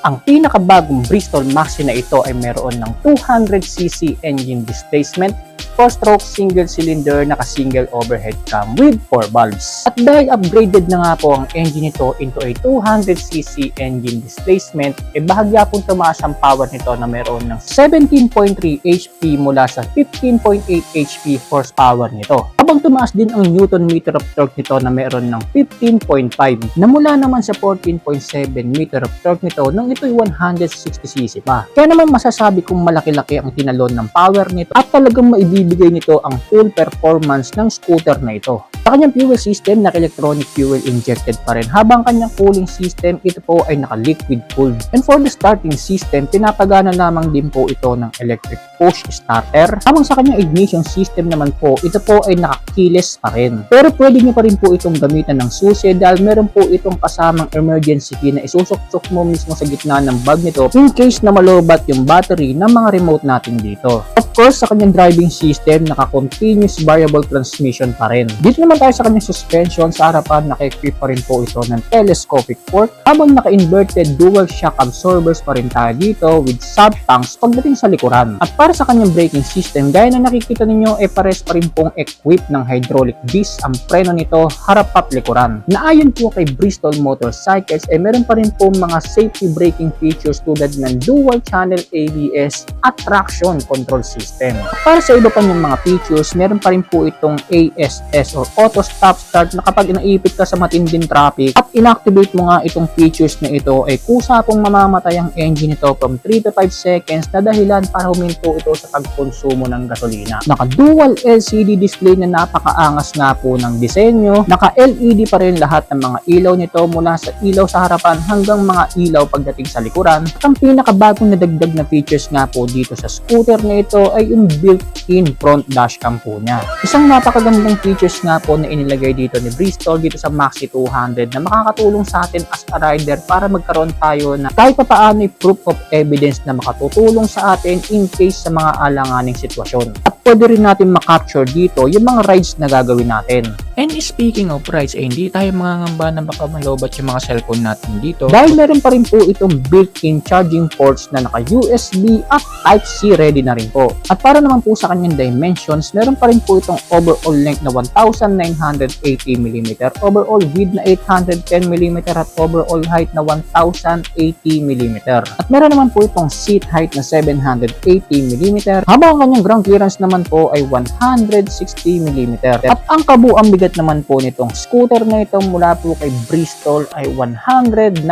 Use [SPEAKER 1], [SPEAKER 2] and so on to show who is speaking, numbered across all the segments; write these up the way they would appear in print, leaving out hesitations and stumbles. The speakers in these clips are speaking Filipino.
[SPEAKER 1] Ang pinakabagong Bristol Maxi na ito ay meron ng 200cc engine displacement, 4-stroke single cylinder naka-single overhead cam with 4 valves. At dahil upgraded na nga po ang engine nito into a 200cc engine displacement, bahagya pong tumaas ang power nito na meron ng 17.3 HP mula sa 15.8 HP horsepower nito. Habang tumaas din ang Newton meter of torque nito na meron ng 15.5 na mula naman sa 14.7 meter of torque nito nang ito'y 160cc pa. Kaya naman masasabi kong malaki-laki ang tinalon ng power nito at talagang maibibigay nito ang full performance ng scooter na ito. Sa kanyang fuel system, naka-electronic fuel injected pa rin, habang kanyang cooling system, ito po ay naka-liquid cooled. And for the starting system, pinapagana lamang din po ito ng electric push starter. Habang sa kanyang ignition system naman po, ito po ay naka-keyless pa rin. Pero pwede nyo pa rin po itong gamitan ng susi dahil meron po itong kasamang emergency key na isusok-sok mo mismo sa gitna ng bag nito in case na malobat yung battery ng mga remote natin dito. Of course, sa kanyang driving system, naka-continuous variable transmission pa rin. Dito naman tayo sa kanyang suspension. Sa harapan, naka-equip pa rin po ito ng telescopic fork, habang naka-inverted dual shock absorbers pa rin tayo dito with sub-tanks pagdating sa likuran. At para sa kanyang braking system, gaya na nakikita ninyo, pares pa rin pong equipped ng hydraulic disc ang preno nito harap at likuran. Naayon po kay Bristol Motorcycles, meron pa rin po mga safety braking features tulad ng dual channel ABS at traction control system. Para sa iba pa niyang mga features, meron pa rin po itong ASS or auto stop start na kapag inaipit ka sa matinding traffic at inactivate mo nga itong features na ito, kusa pong mamamatay ang engine nito from 3 to 5 seconds na dahilan para huminto ito sa pagkonsumo ng gasolina. Naka-dual LCD display na napakaangas nga po ng disenyo. Naka-LED pa rin lahat ng mga ilaw nito mula sa ilaw sa harapan hanggang mga ilaw pagdating sa likuran. At ang pinakabagong nadagdag na features nga po dito sa scooter na ito ay yung built-in front dashcam po niya. Isang napakagandang features nga po na inilagay dito ni Bristol dito sa Maxi 200 na makakatulong sa atin as a rider para magkaroon tayo na kahit papaano proof of evidence na makatutulong sa atin in case sa mga alanganing sitwasyon. At pwede rin natin makapture dito yung mga rides na gagawin natin.
[SPEAKER 2] And speaking of rides, hindi tayo mangangamba na baka malobat yung mga cellphone natin dito.
[SPEAKER 1] Dahil meron pa rin po itong built-in charging ports na naka-USB at Type-C ready na rin po. At para naman po sa kanyang dimensions, meron pa rin po itong overall length na 1,980mm, overall width na 810mm at overall height na 1,080mm. At meron naman po itong seat height na 780mm, habang ang kanyang ground clearance naman po ay 160mm. At ang kabuang bigat naman po nitong scooter na ito mula po kay Bristol ay 197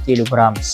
[SPEAKER 1] kilograms.